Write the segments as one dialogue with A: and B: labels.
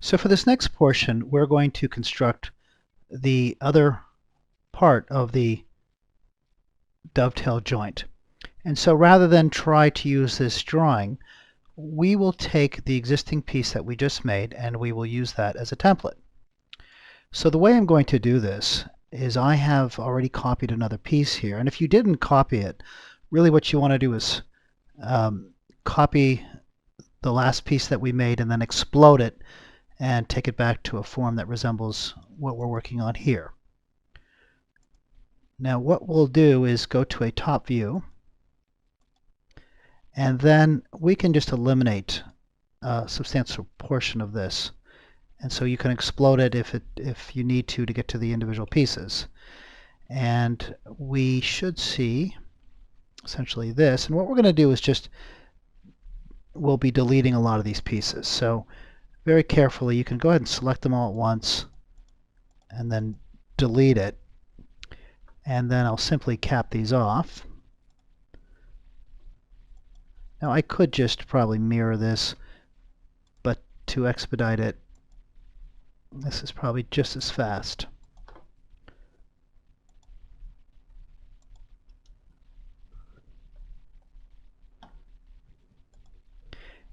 A: So for this next portion, we're going to construct the other part of the dovetail joint. And so rather than try to use this drawing, we will take the existing piece that we just made and we will use that as a template. So the way I'm going to do this is I have already copied another piece here, and if you didn't copy it, really what you want to do is copy the last piece that we made and then explode it and take it back to a form that resembles what we're working on here. Now what we'll do is go to a top view, and then we can just eliminate a substantial portion of this. And so you can explode it if you need to get to the individual pieces. And we should see essentially this. And what we're going to do is we'll be deleting a lot of these pieces. So very carefully, you can go ahead and select them all at once and then delete it. And then I'll simply cap these off. Now I could just probably mirror this, but to expedite it, this is probably just as fast.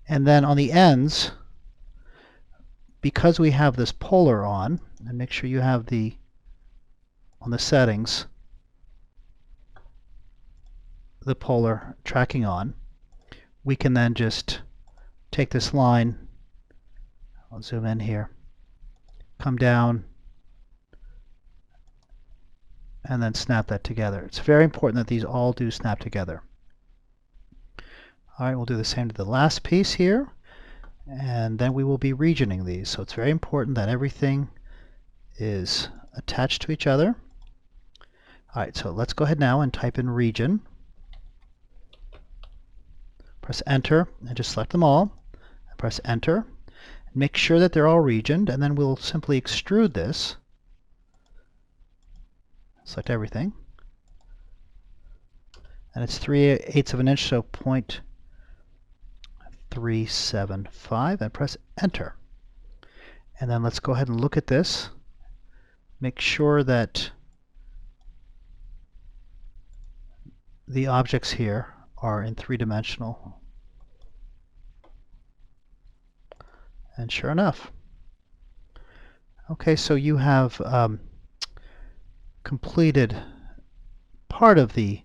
A: And then on the ends, because we have this polar on, and make sure you have on the settings, the polar tracking on, we can then just take this line, I'll zoom in here, come down, and then snap that together. It's very important that these all do snap together. All right, we'll do the same to the last piece here, and then we will be regioning these. So it's very important that everything is attached to each other. All right, so let's go ahead now and type in region. Press enter and just select them all. Press enter. Make sure that they're all regioned, and then we'll simply extrude this. Select everything. And it's 3/8 of an inch, so 0.375, and press enter. And then let's go ahead and look at this. Make sure that the objects here are in three-dimensional. And sure enough. Okay, so you have completed part of the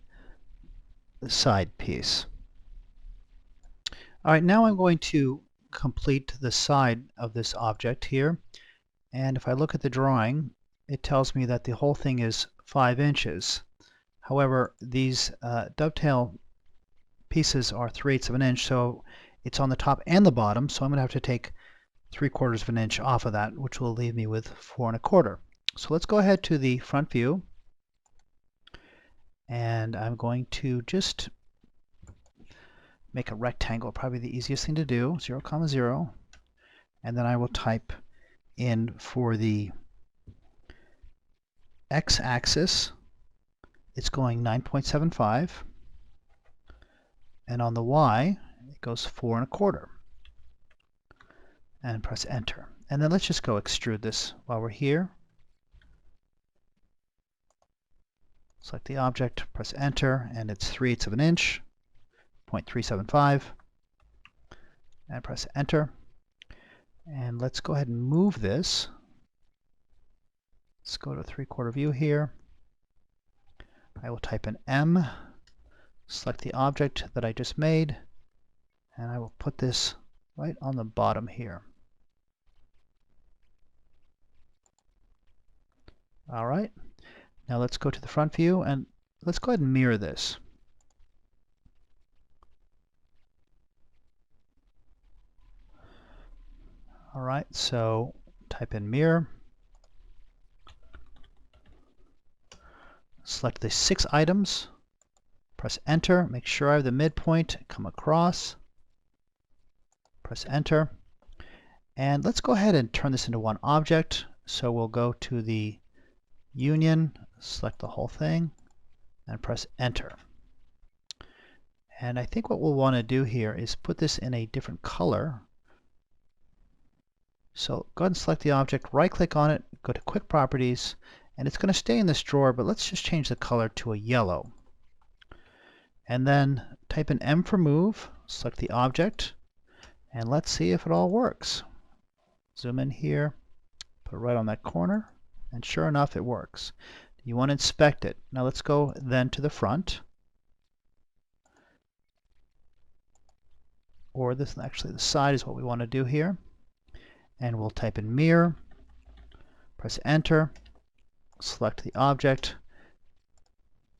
A: side piece. All right, now I'm going to complete the side of this object here. And if I look at the drawing, it tells me that the whole thing is 5 inches. However, these dovetail pieces are 3/8 of an inch, so it's on the top and the bottom, so I'm going to have to take 3/4 of an inch off of that, which will leave me with 4 1/4. So let's go ahead to the front view, and I'm going to just make a rectangle, probably the easiest thing to do, 0, 0, and then I will type in for the x-axis, it's going 9.75, and on the y, it goes 4 1/4. And press enter. And then let's just go extrude this while we're here. Select the object, press enter, and it's 3/8 of an inch, 0.375, and press enter. And let's go ahead and move this. Let's go to 3/4 view here. I will type in M, select the object that I just made, and I will put this right on the bottom here. All right, now let's go to the front view and let's go ahead and mirror this. All right, so type in mirror, select the 6 items, press enter, make sure I have the midpoint, come across, press enter, and let's go ahead and turn this into one object. So we'll go to the union, select the whole thing, and press enter. And I think what we'll want to do here is put this in a different color. So go ahead and select the object, right click on it, go to Quick Properties, and it's going to stay in this drawer, but let's just change the color to a yellow. And then type in M for move, select the object, and let's see if it all works. Zoom in here, put it right on that corner, and sure enough it works. You want to inspect it. Now let's go then to the front. Or this, actually the side is what we want to do here. And we'll type in mirror, press enter, select the object,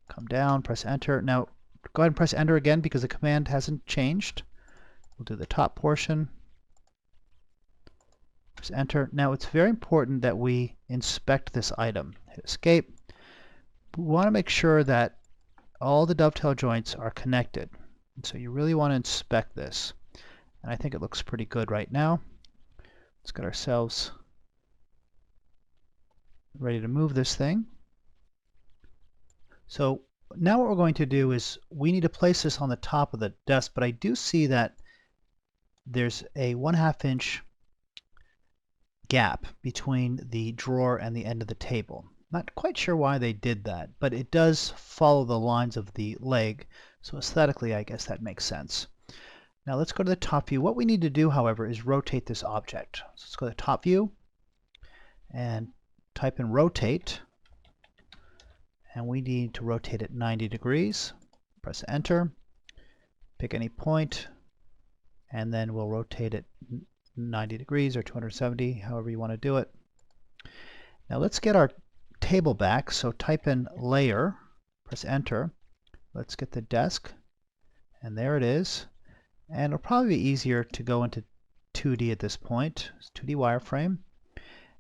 A: come down, press enter. Now go ahead and press enter again because the command hasn't changed. We'll do the top portion, press enter. Now it's very important that we inspect this item. Hit escape. We want to make sure that all the dovetail joints are connected. So you really want to inspect this. And I think it looks pretty good right now. Let's get ourselves ready to move this thing. So now what we're going to do is we need to place this on the top of the desk, but I do see that there's a 1/2 inch gap between the drawer and the end of the table. Not quite sure why they did that, but it does follow the lines of the leg, so aesthetically I guess that makes sense. Now let's go to the top view. What we need to do, however, is rotate this object. So let's go to the top view and type in rotate. And we need to rotate it 90 degrees. Press enter. Pick any point. And then we'll rotate it 90 degrees or 270, however you want to do it. Now let's get our table back. So type in layer. Press enter. Let's get the desk. And there it is. And it'll probably be easier to go into 2D at this point. It's 2D wireframe.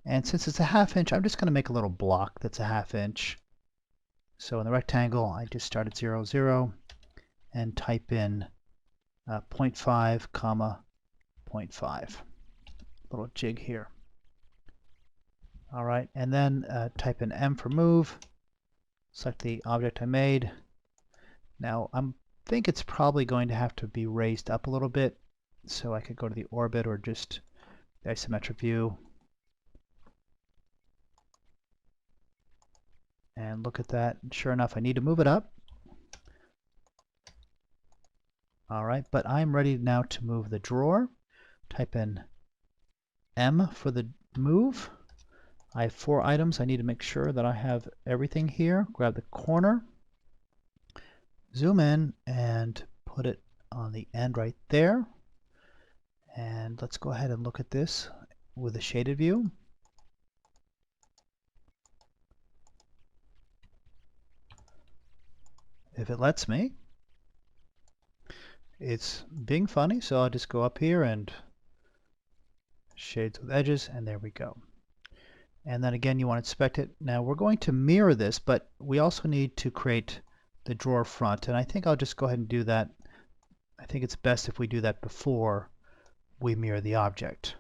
A: And since it's a 1/2 inch, I'm just going to make a little block that's a 1/2 inch. So in the rectangle, I just start at 0, 0 and type in 0.5, comma 0.5. Little jig here. All right, and then type in M for move. Select the object I made. Now I'm think it's probably going to have to be raised up a little bit, so I could go to the orbit or just the isometric view and look at that. Sure enough, I need to move it up. All right, but I'm ready now to move the drawer. Type in M for the move. I have 4 items. I need to make sure that I have everything here. Grab the corner, zoom in and put it on the end right there. And let's go ahead and look at this with a shaded view. If it lets me. It's being funny, so I'll just go up here and shades with edges, and there we go. And then again, you want to inspect it. Now we're going to mirror this, but we also need to create the drawer front, and I think I'll just go ahead and do that. I think it's best if we do that before we mirror the object.